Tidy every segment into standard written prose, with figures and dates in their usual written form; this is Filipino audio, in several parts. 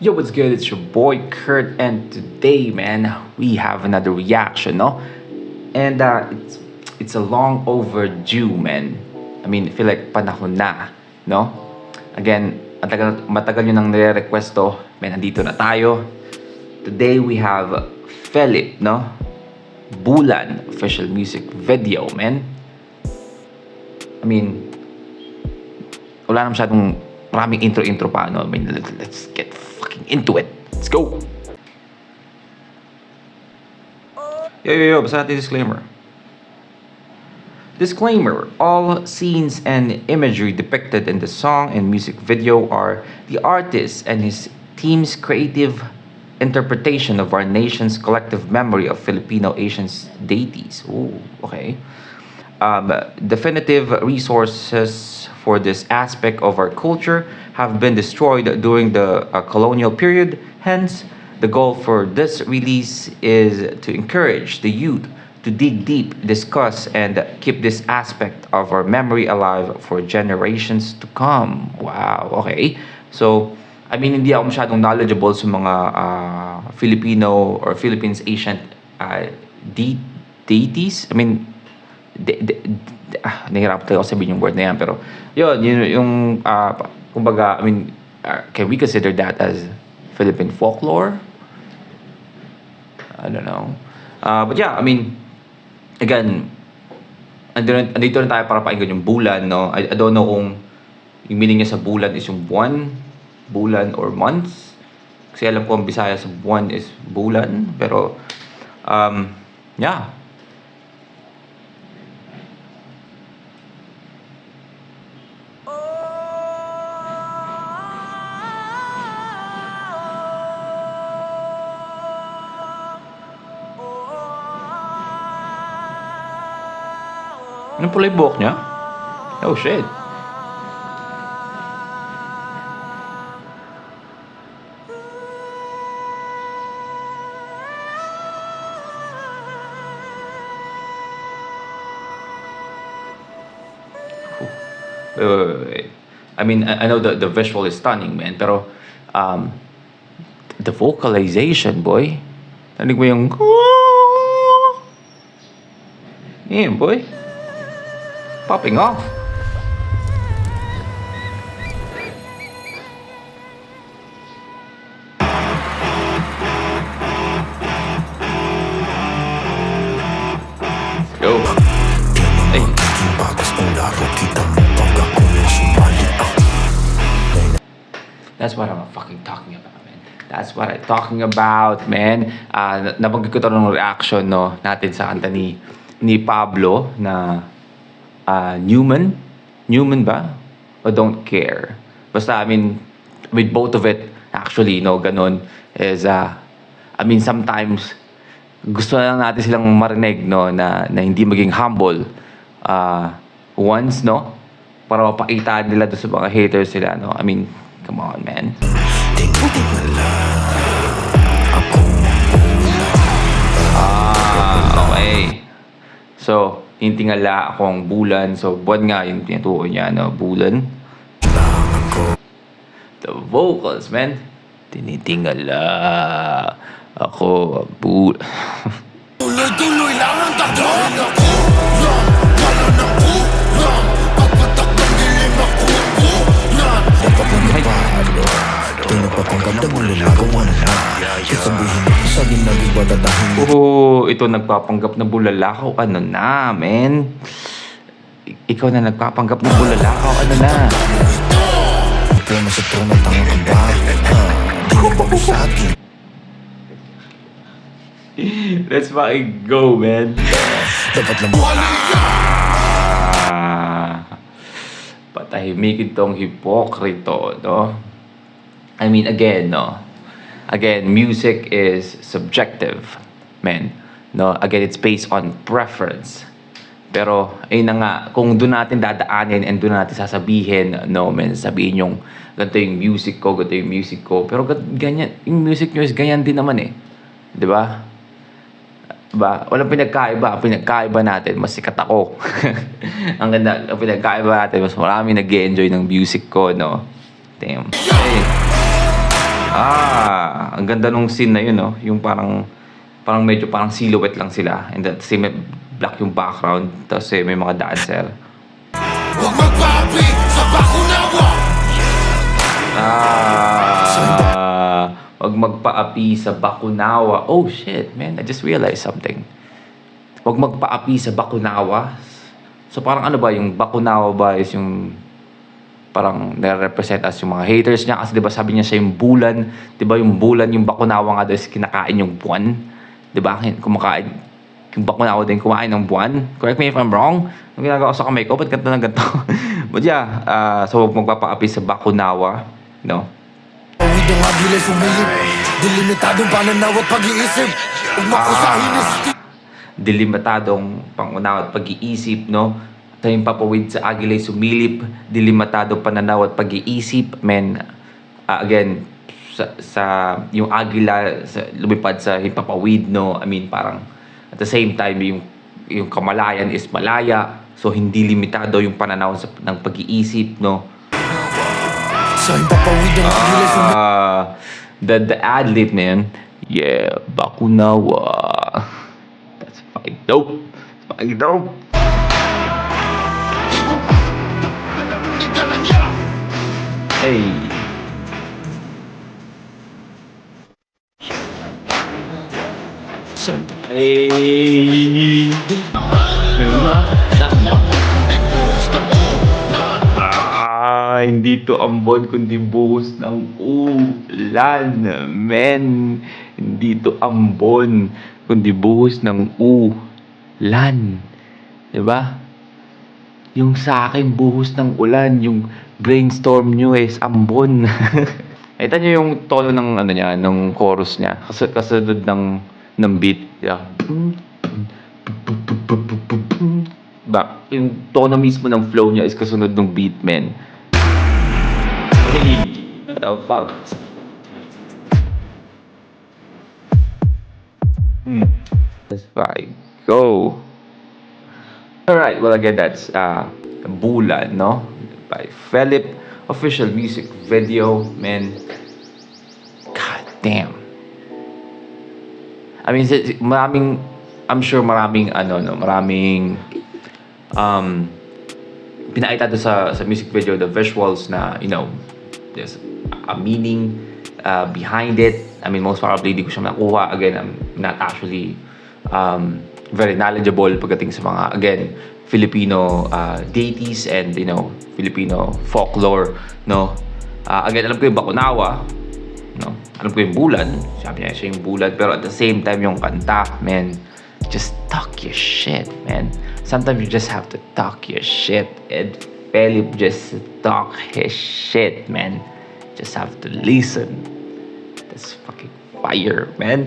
Yo, what's good? It's your boy Kurt, and today, man, we have another reaction, no? And it's a long overdue, man. I mean, I feel like panahon na, no? Again, matagal nyo nang nire-request to, man, nandito na tayo. Today we have Philip, no? Bulan official music video, man. I mean, wala na masyadong maraming intro pa, no? I mean, let's get fucking into it. Let's go! Yo, basta natin disclaimer. Disclaimer, all scenes and imagery depicted in the song and music video are the artist and his team's creative interpretation of our nation's collective memory of Filipino Asian deities. Ooh, okay. Definitive resources for this aspect of our culture have been destroyed during the colonial period. Hence, the goal for this release is to encourage the youth to dig deep, discuss, and keep this aspect of our memory alive for generations to come. Wow, okay. So, I mean, hindi ako masyadong knowledgeable sa mga Filipino or Philippines ancient deities. I mean, nahirap tayo sabihin yung word na yan, pero yun yung kumbaga, I mean, can we consider that as Philippine folklore? I don't know. But yeah, I mean, again, andito na tayo para pakinggan yung bulan, no? I don't know kung yung meaning niya sa bulan is yung bulan or months. Kasi alam ko ang Bisaya sa buwan is bulan, pero yeah. Ano pala yung buhok niya? Oh shit. Wait. I mean, I know the visual is stunning, man, pero the vocalization, boy. Tanig mo yung yeah, boy. Popping off. Go. Hey. That's what I'm fucking talking about, man. That's what I'm talking about, man. Nabanggit ko ito ng reaction, no, natin sa kanta ni Pablo na Newman ba? O Don't Care. Basta, I mean, with both of it, actually, no, ganun, is, I mean, sometimes, gusto na lang natin silang marinig, no, na hindi maging humble, once, no, para mapakita nila doon sa mga haters sila, no. I mean, come on, man. Okay. So, tintingala akong bulan. So, buwan nga yung tinutukoy niya, no? Bulan. The vocals, man. Tinitingala ako, bulan. Tuloy-tuloy lang ang takbo. Oh, ito nagpapanggap na bulalakaw. Ano na, men? Ikaw na nagpapanggap na bulalakaw. Ano na? Let's fucking go, man. Patahimikin tong hipokrito, no? I mean, again, no? Again, music is subjective, man. No? Again, it's based on preference. Pero, ayun na nga, kung doon natin dadaanin and doon natin sasabihin, no, man, sabihin yung ganito yung music ko, ganito yung music ko. Pero ganyan, yung music nyo is ganyan din naman eh. Di ba? Diba? Walang pinagkaiba. Ang pinagkaiba natin, mas sikat ako. Ang ganda, ang pinagkaiba natin, mas marami nag-enjoy ng music ko, no? Damn. Hey. Ang ganda nung scene na yun, no? Yung parang medyo parang silhouette lang sila. And at the same black yung background. Tapos may mga dancer. Huwag magpapi sa bakunawa. Wag magpaapi sa bakunawa. Oh shit, man. I just realized something. Wag magpaapi sa bakunawa. So parang ano ba, yung bakunawa ba is yung parang nare-represent as yung mga haters niya. Kasi diba sabi niya siya yung bulan. Diba yung bulan, yung bakunawa nga daw is kinakain yung buwan. Diba? Kumakain. Yung bakunawa din kumain ng buwan. Correct me if I'm wrong. Yung ginagawa ko sa kamay ko, ba't ganito na ganito? But yeah, so huwag magpapaapi sa bakunawa. No? Pawid ang agilay sumilip. Delimitadong pananaw at pag-iisip. Huwag makusahin na Dilimitadong pangunawa at pag-iisip, no? Tayong papawid sa agilay sumilip, dilimitadong pananaw at pag-iisip, men. Again, sa yung agila lumipad sa himpapawid, no? I mean, parang at the same time yung kamalayan is malaya, so hindi limitado yung pananaw ng pag-iisip, no? sa himpapawid ang agilay sumilip. The ad-lib na yun, yeah, bakunawa. That's fucking dope. Fucking dope. Hey. Hey. Hindi to ambon kundi buhos ng ulan, men. Hindi to ambon kundi buhos ng ulan. Diba? Yung sa akin buhos ng ulan, yung brainstorm nyo is ambon. Ito nyo yung tono ng ano niya, ng chorus niya. Kasunod ng beat. Yeah. Yung tono mismo ng flow niya is kasunod ng beat, men. Hey, what the fuck? Let's fine. Go. Alright, well again, that's Bulan, no? By Philip. Official music video, man. God damn. I mean, I'm sure maraming pinakita doon sa music video, the visuals na, you know, there's a meaning behind it. I mean, most probably, di ko siya nakuha. Again, I'm not actually very knowledgeable pagdating sa mga, again, Filipino deities and, you know, Filipino folklore, no? Again, alam ko yung bakunawa, no? Alam ko yung bulan. Sabi niya siya yung bulan. Pero at the same time, yung kanta, man, just talk your shit, man. Sometimes you just have to talk your shit. And Philip just talk his shit, man. Just have to listen. That's fucking fire, man.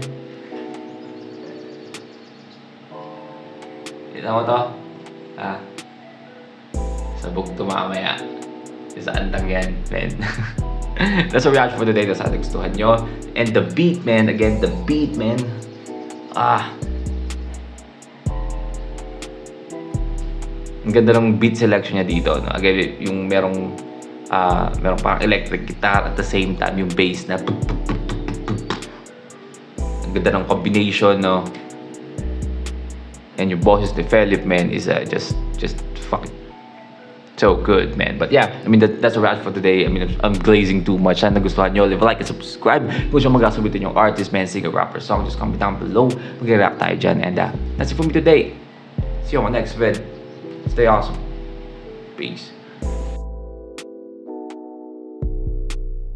Kita mo to? Sabog to mamaya. Isaan lang yan, man. That's a reaction for today. That's ating gustuhan nyo. And the beat, man. Again, the beat, man. Ang ganda ng beat selection niya dito, no? Again, yung merong parang electric guitar at the same time yung bass na ang ganda ng combination, no? And your bosses, the Philip, man, is just fucking so good, man. But yeah, I mean, that's a wrap for today. I mean, I'm glazing too much. Sana nagustuhan nyo. Leave a like and subscribe. Kung siya magkasubitin yung artist, man, singer, rapper, song, just comment down below. Mag-react tayo dyan. And that's it for me today. See you on my next vid. Stay awesome. Peace.